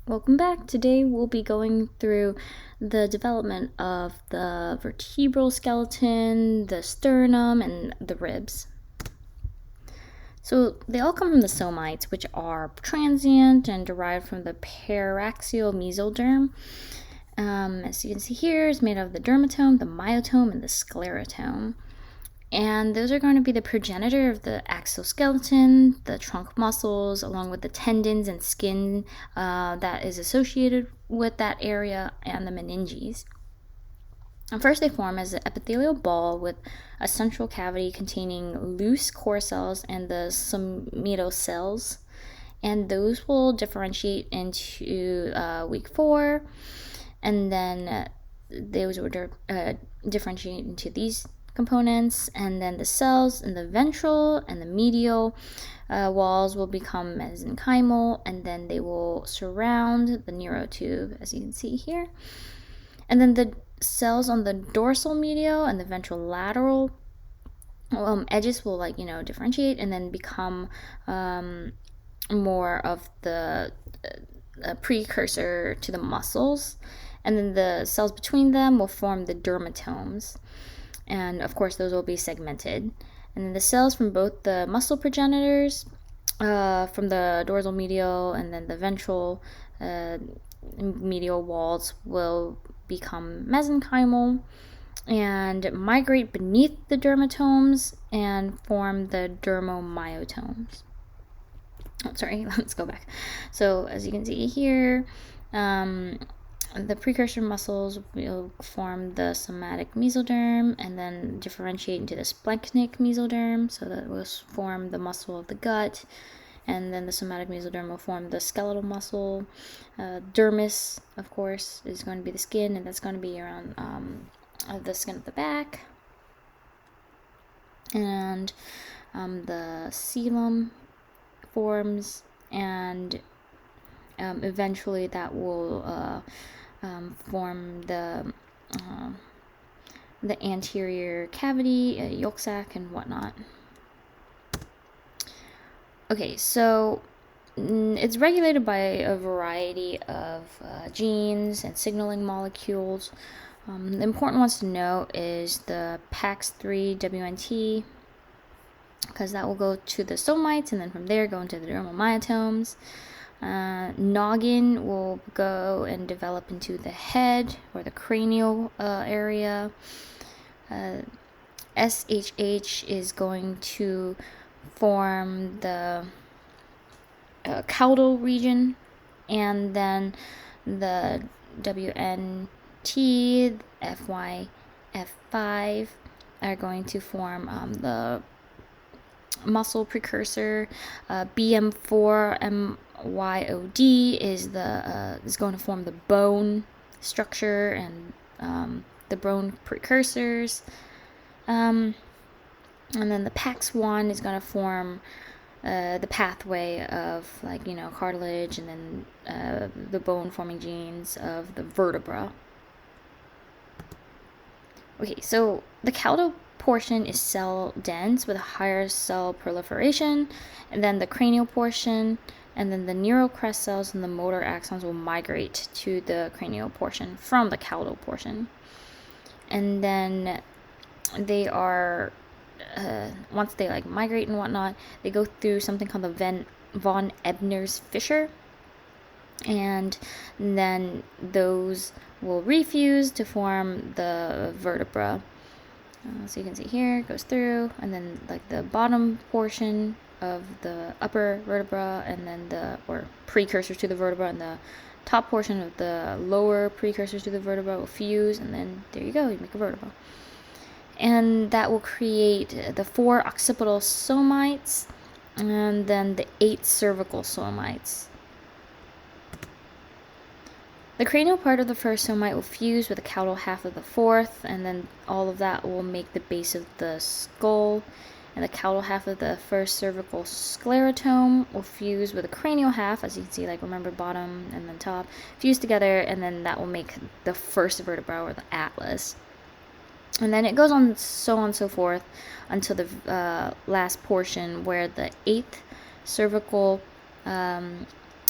Welcome back. Today we'll be going through the development of the vertebral skeleton, the sternum, and the ribs. So they all come from the somites, which are transient and derived from the paraxial mesoderm. As you can see here, it's made of the dermatome, the myotome, and the sclerotome. And those are going to be the progenitor of the exoskeleton, the trunk muscles, along with the tendons and skin that is associated with that area, and the meninges. And first, they form as an epithelial ball with a central cavity containing loose core cells and the somatocells. And those will differentiate into week 4, and then those will differentiate into these components, and then the cells in the ventral and the medial walls will become mesenchymal, and then they will surround the neurotube, as you can see here. And then the cells on the dorsal medial and the ventral lateral edges will differentiate and then become more of the precursor to the muscles, and then the cells between them will form the dermatomes. And of course, those will be segmented. And then the cells from both the muscle progenitors, from the dorsal medial and then the ventral medial walls, will become mesenchymal and migrate beneath the dermatomes and form the dermomyotomes. Oh, sorry, let's go back. So as you can see here, the precursor muscles will form the somatic mesoderm and then differentiate into the splenic mesoderm, so that will form the muscle of the gut, and then the somatic mesoderm will form the skeletal muscle. Dermis, of course, is going to be the skin, and that's going to be around the skin of the back. And the coelom forms, and eventually that will form the anterior cavity, yolk sac, and whatnot. Okay, so it's regulated by a variety of genes and signaling molecules. The important ones to know is the PAX3-WNT, because that will go to the somites, and then from there go into the dermomyotomes. Noggin will go and develop into the head or the cranial area. SHH is going to form the caudal region, and then the WNT, FY, F5 are going to form the muscle precursor. BM4, MYOD is going to form the bone structure and the bone precursors. And then the PAX1 is going to form the pathway of cartilage, and then the bone forming genes of the vertebra. Okay, so the caudal portion is cell dense with a higher cell proliferation, and then the cranial portion, and then the neural crest cells and the motor axons will migrate to the cranial portion from the caudal portion. And then they are once they migrate and whatnot, they go through something called the von Ebner's fissure, and then those will refuse to form the vertebra. So you can see here, it goes through, and then the bottom portion of the upper vertebra, and then or precursors to the vertebra, and the top portion of the lower precursors to the vertebra will fuse, and then there you go, you make a vertebra. And that will create the 4 occipital somites, and then the 8 cervical somites. The cranial part of the first somite will fuse with the caudal half of the fourth, and then all of that will make the base of the skull. And the caudal half of the first cervical sclerotome will fuse with the cranial half, as you can see, remember bottom and then top, fuse together, and then that will make the first vertebra, or the atlas. And then it goes on and so forth until the last portion, where the 8th cervical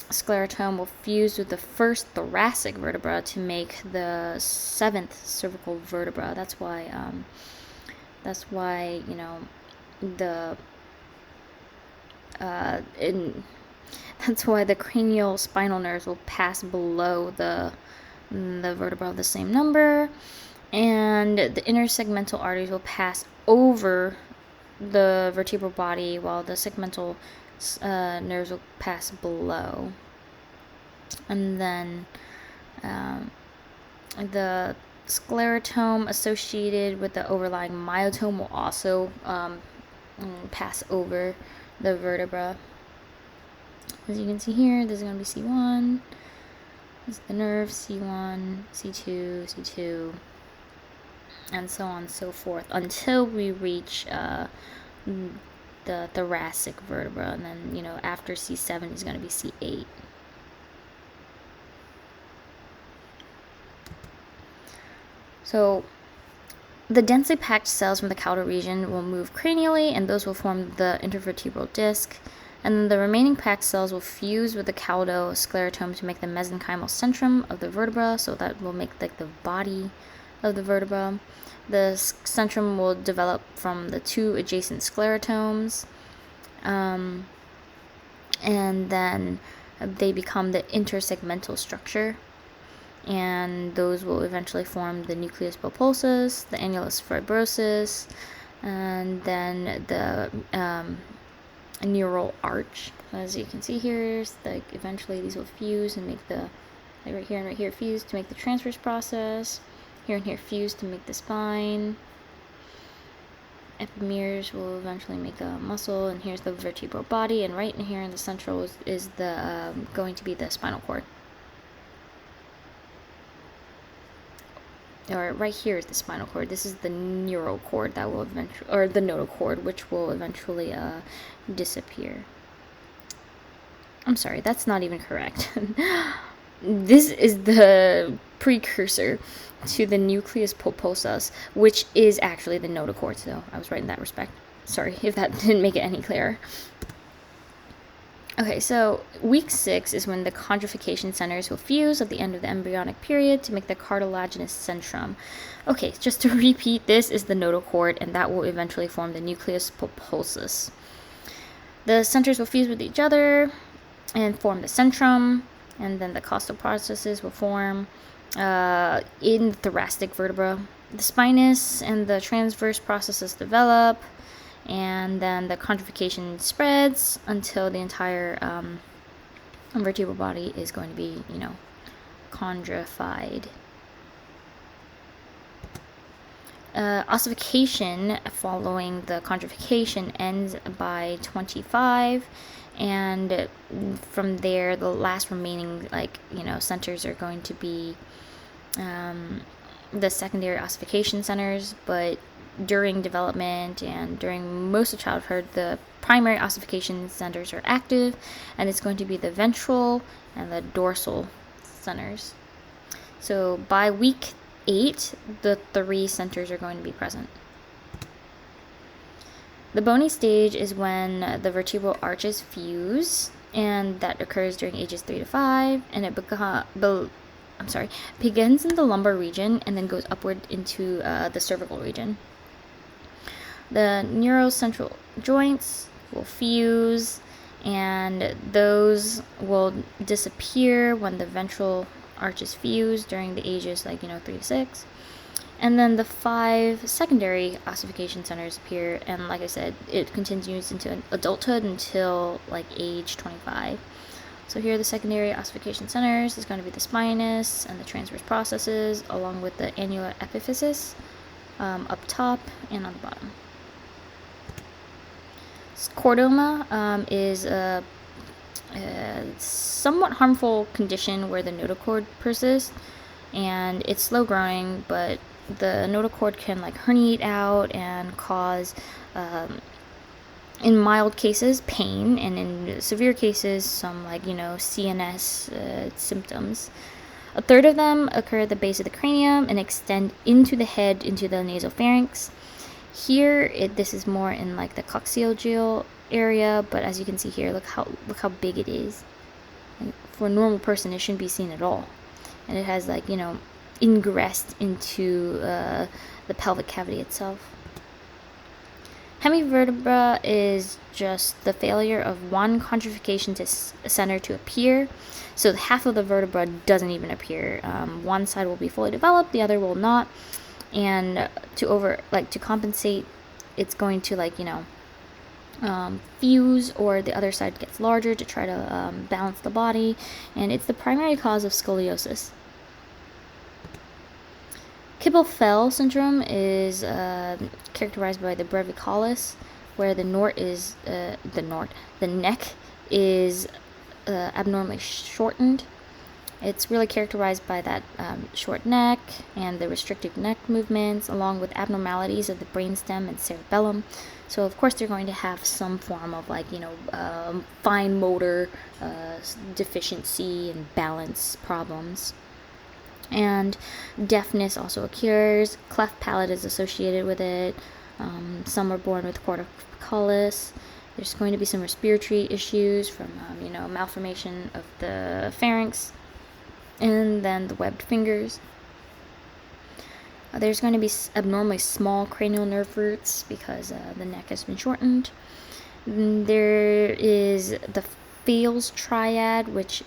sclerotome will fuse with the first thoracic vertebra to make the 7th cervical vertebra. That's why you know, the that's why the cranial spinal nerves will pass below the vertebra of the same number, and the intersegmental arteries will pass over the vertebral body, while the segmental nerves will pass below. And then the sclerotome associated with the overlying myotome will also pass over the vertebra. As you can see here, this is going to be C1. This is the nerve, C1, C2, C2, and so on and so forth, until we reach the thoracic vertebra, and then, you know, after C7 is going to be C8. So the densely packed cells from the caudal region will move cranially, and those will form the intervertebral disc. And then the remaining packed cells will fuse with the caudosclerotome to make the mesenchymal centrum of the vertebra, so that will make like the body of the vertebra. The centrum will develop from the 2 adjacent sclerotomes, and then they become the intersegmental structure, and those will eventually form the nucleus pulposus, the annulus fibrosus, and then the neural arch. As you can see here, like eventually these will fuse and make the, like right here and right here, fuse to make the transverse process. Here and here fuse to make the spine. Epimeres will eventually make a muscle, and here's the vertebral body, and right in here in the central is the going to be the spinal cord. Or right here is the spinal cord. This is the neural cord that will eventually, or the nodal cord, which will eventually disappear. I'm sorry, that's not even correct. This is the precursor to the nucleus pulposus, which is actually the nodal cord, so I was right in that respect. Sorry if that didn't make it any clearer. Okay, so week 6 is when the chondrification centers will fuse at the end of the embryonic period to make the cartilaginous centrum. Okay, just to repeat, this is the nodal cord, and that will eventually form the nucleus pulposus. The centers will fuse with each other and form the centrum, and then the costal processes will form in the thoracic vertebra. The spinous and the transverse processes develop, and then the chondrification spreads until the entire vertebral body is going to be, you know, chondrified. Ossification following the chondrification ends by 25, and from there the last remaining, like, you know, centers are going to be the secondary ossification centers, but during development and during most of childhood, the primary ossification centers are active, and it's going to be the ventral and the dorsal centers. So by week 8, the 3 centers are going to be present. The bony stage is when the vertebral arches fuse, and that occurs during ages 3 to 5, and it begins in the lumbar region and then goes upward into the cervical region. The neurocentral joints will fuse, and those will disappear when the ventral arches fuse during the ages, like, 3 to 6. And then the 5 secondary ossification centers appear, and like I said, it continues into adulthood until like age 25. So here are the secondary ossification centers. Is going to be the spinous and the transverse processes, along with the annular epiphysis up top and on the bottom. Chordoma is a somewhat harmful condition where the nodal cord persists, and it's slow growing, but the nodal cord can like herniate out and cause, in mild cases, pain, and in severe cases, some CNS symptoms. A third of them occur at the base of the cranium and extend into the head, into the nasopharynx. Here, this is more in like the coccygeal area, but as you can see here, look how big it is. And for a normal person, it shouldn't be seen at all. And it has, like, ingressed into the pelvic cavity itself. Hemivertebra is just the failure of one contrafixation to center to appear. So half of the vertebra doesn't even appear. One side will be fully developed, the other will not. And to compensate, it's going to fuse, or the other side gets larger to try to balance the body. And it's the primary cause of scoliosis. Kibble-Fell syndrome is characterized by the brevicollis, where the neck is abnormally shortened. It's really characterized by that short neck and the restricted neck movements, along with abnormalities of the brainstem and cerebellum. So of course they're going to have some form of fine motor deficiency and balance problems. And deafness also occurs. Cleft palate is associated with it. Some are born with torticollis. There's going to be some respiratory issues from malformation of the pharynx, and then the webbed fingers. There's going to be abnormally small cranial nerve roots because the neck has been shortened. There is the Fales triad, which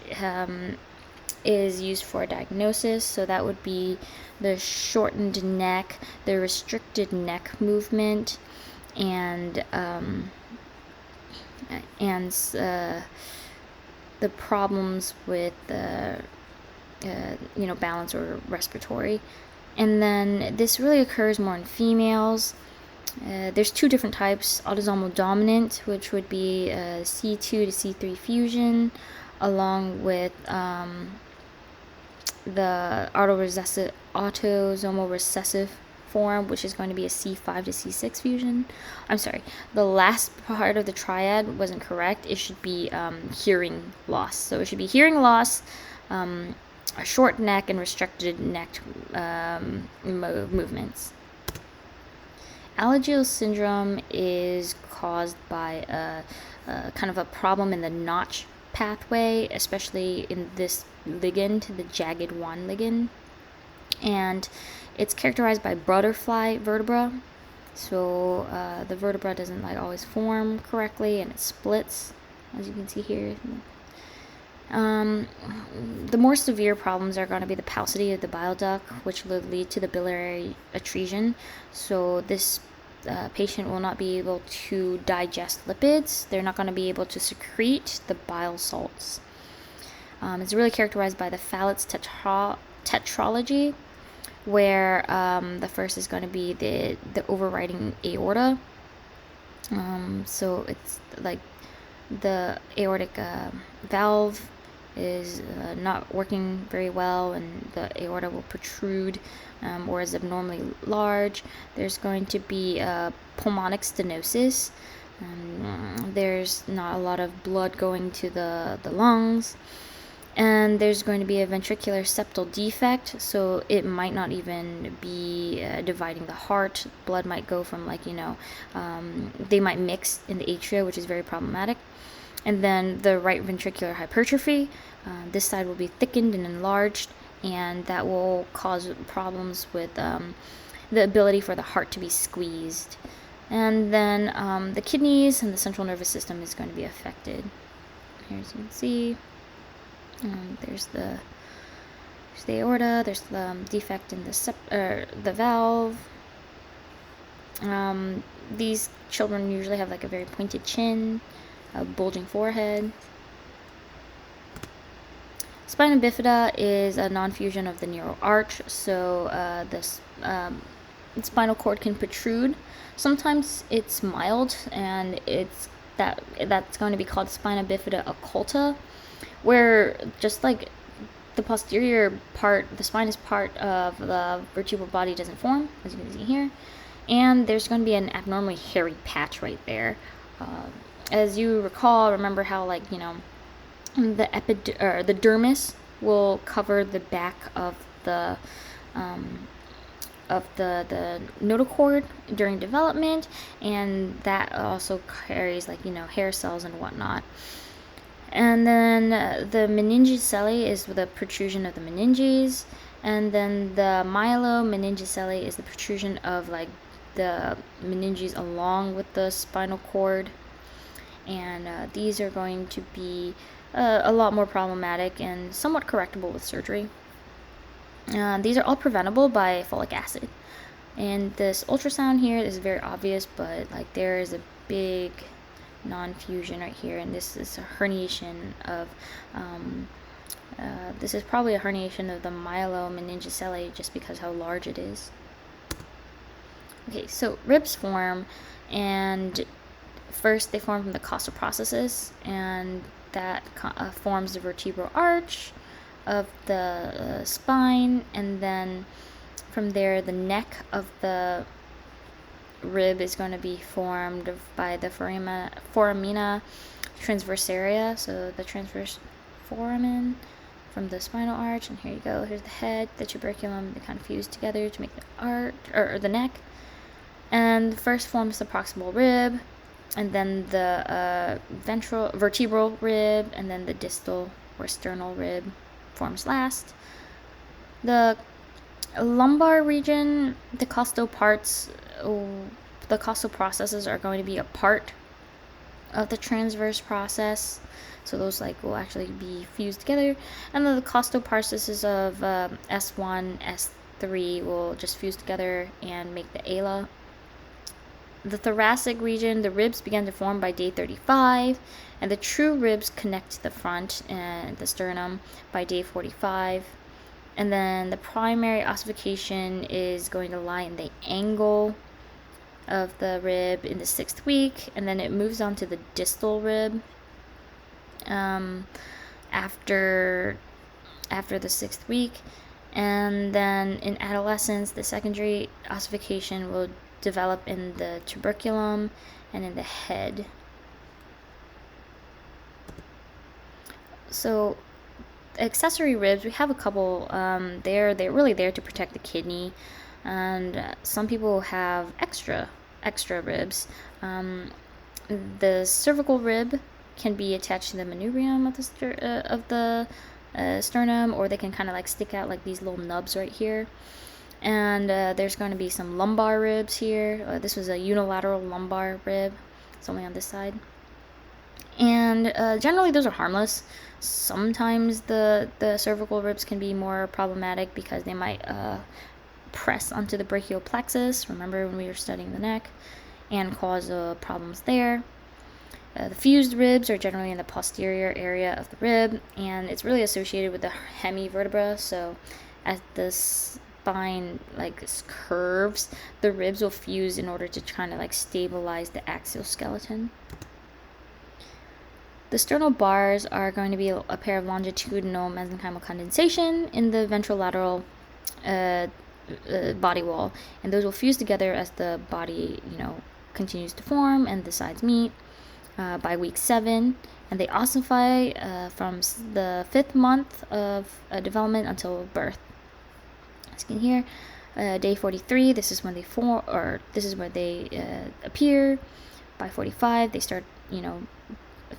is used for diagnosis. So that would be the shortened neck, the restricted neck movement, and the problems with balance or respiratory. And then this really occurs more in females. There's two different types: autosomal dominant, which would be C2 to C3 fusion, along with the autosomal recessive form, which is going to be a C5 to C6 fusion. I'm sorry, the last part of the triad wasn't correct. It should be hearing loss. So it should be hearing loss, a short neck, and restricted neck movements. Alagille syndrome is caused by a kind of a problem in the notch pathway, especially in this ligand, the jagged 1 ligand. And it's characterized by butterfly vertebra. So the vertebra doesn't always form correctly, and it splits, as you can see here. The more severe problems are going to be the paucity of the bile duct, which will lead to the biliary atresia. So this patient will not be able to digest lipids. They're not going to be able to secrete the bile salts. It's really characterized by the Fallot's tetralogy, where the first is going to be the overriding aorta. So it's like the aortic valve is not working very well, and the aorta will protrude or is abnormally large. There's going to be pulmonic stenosis. There's not a lot of blood going to the lungs. And there's going to be a ventricular septal defect, so it might not even be dividing the heart. Blood might go from they might mix in the atria, which is very problematic. And then the right ventricular hypertrophy. This side will be thickened and enlarged, and that will cause problems with the ability for the heart to be squeezed. And then the kidneys and the central nervous system is going to be affected. Here, as you can see, there's the aorta. There's the defect in the valve. These children usually have a very pointed chin, a bulging forehead. Spina bifida is a non-fusion of the neural arch, so this spinal cord can protrude. Sometimes it's mild, and that's going to be called spina bifida occulta, where just like the posterior part, the spinous part of the vertebral body doesn't form, as you can see here, and there's going to be an abnormally hairy patch right there. As you remember how the dermis will cover the back of the notochord during development, and that also carries hair cells and whatnot. And then the meningocelli is the protrusion of the meninges, and then the myelomeningocelli is the protrusion of like the meninges along with the spinal cord. And these are going to be a lot more problematic and somewhat correctable with surgery. These are all preventable by folic acid. And this ultrasound here is very obvious, but like there is a big non-fusion right here, and this is a herniation of this is probably a herniation of the myelomeningocelli just because how large it is. Okay, so ribs form, and first they form from the costal processes, and that forms the vertebral arch of the spine, and then from there the neck of the rib is going to be formed by the foramina transversaria, so the transverse foramen from the spinal arch. And here you go, here's the head, the tuberculum, they kind of fuse together to make the arch, or the neck. And first forms the proximal rib, and then the vertebral rib, and then the distal or sternal rib forms last. The lumbar region, the costal parts, the costal processes are going to be a part of the transverse process, so those like will actually be fused together. And then the costal processes of S1, S3 will just fuse together and make the ala. The thoracic region, the ribs begin to form by day 35, and the true ribs connect to the front and the sternum by day 45. And then the primary ossification is going to lie in the angle of the rib in the 6th week, and then it moves on to the distal rib after the 6th week. And then in adolescence, the secondary ossification will develop in the tuberculum and in the head. So accessory ribs, we have a couple. They're really there to protect the kidney, and some people have extra ribs. The cervical rib can be attached to the manubrium of the sternum, or they can kind of like stick out like these little nubs right here. And there's going to be some lumbar ribs here. This was a unilateral lumbar rib. It's only on this side. And generally those are harmless. Sometimes the cervical ribs can be more problematic because they might press onto the brachial plexus, remember when we were studying the neck, and cause problems there. The fused ribs are generally in the posterior area of the rib, and it's really associated with the hemivertebra. So as the spine like curves, the ribs will fuse in order to kind of like stabilize the axial skeleton. The sternal bars are going to be a pair of longitudinal mesenchymal condensation in the ventrolateral body wall, and those will fuse together as the body, continues to form and the sides meet by week 7, and they ossify from the 5th month of development until birth. As you can hear, day 43, this is when they form, or this is where they appear. By 45, they start,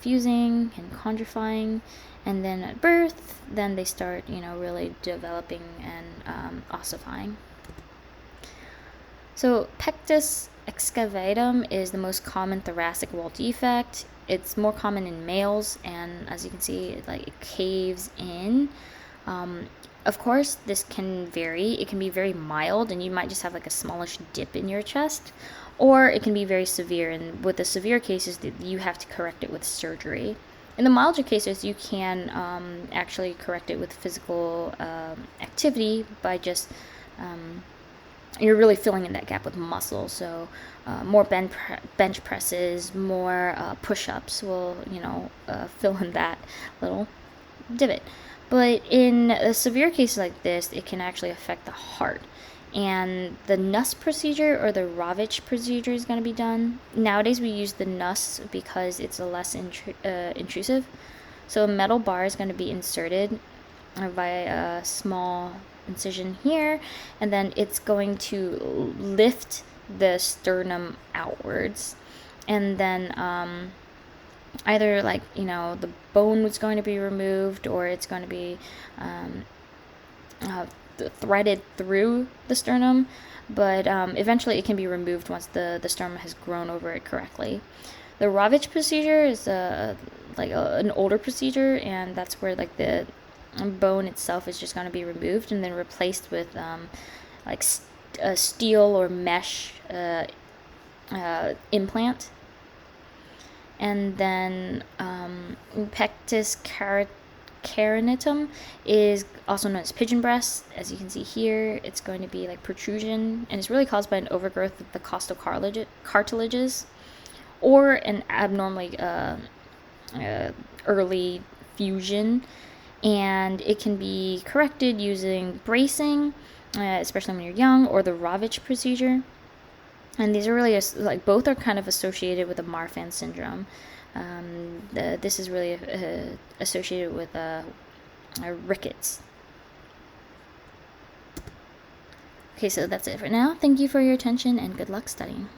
fusing and chondrifying, and then at birth, then they start, really developing and ossifying. So pectus excavatum is the most common thoracic wall defect. It's more common in males, and as you can see, it caves in. Of course, this can vary. It can be very mild, and you might just have like a smallish dip in your chest, or it can be very severe, and with the severe cases, you have to correct it with surgery. In the milder cases, you can actually correct it with physical activity by just you're really filling in that gap with muscle. So more bench presses, more push-ups will fill in that little divot. But in severe cases like this, it can actually affect the heart. And the Nuss procedure or the Ravitch procedure is going to be done. Nowadays we use the Nuss because it's a less intrusive. So a metal bar is going to be inserted via a small incision here, and then it's going to lift the sternum outwards. And then either like, you know, the bone was going to be removed, or it's going to be threaded through the sternum, but eventually it can be removed once the sternum has grown over it correctly. The Rovich procedure is an older procedure, and that's where like the bone itself is just going to be removed and then replaced with like a steel or mesh implant. And then pectus carinatum is also known as pigeon breast. As you can see here, it's going to be like protrusion, and it's really caused by an overgrowth of the costal cartilages, or an abnormally early fusion, and it can be corrected using bracing, especially when you're young, or the Rovich procedure. And these are really like both are kind of associated with the Marfan syndrome. This is really associated with rickets. Okay, so that's it for now. Thank you for your attention, and good luck studying.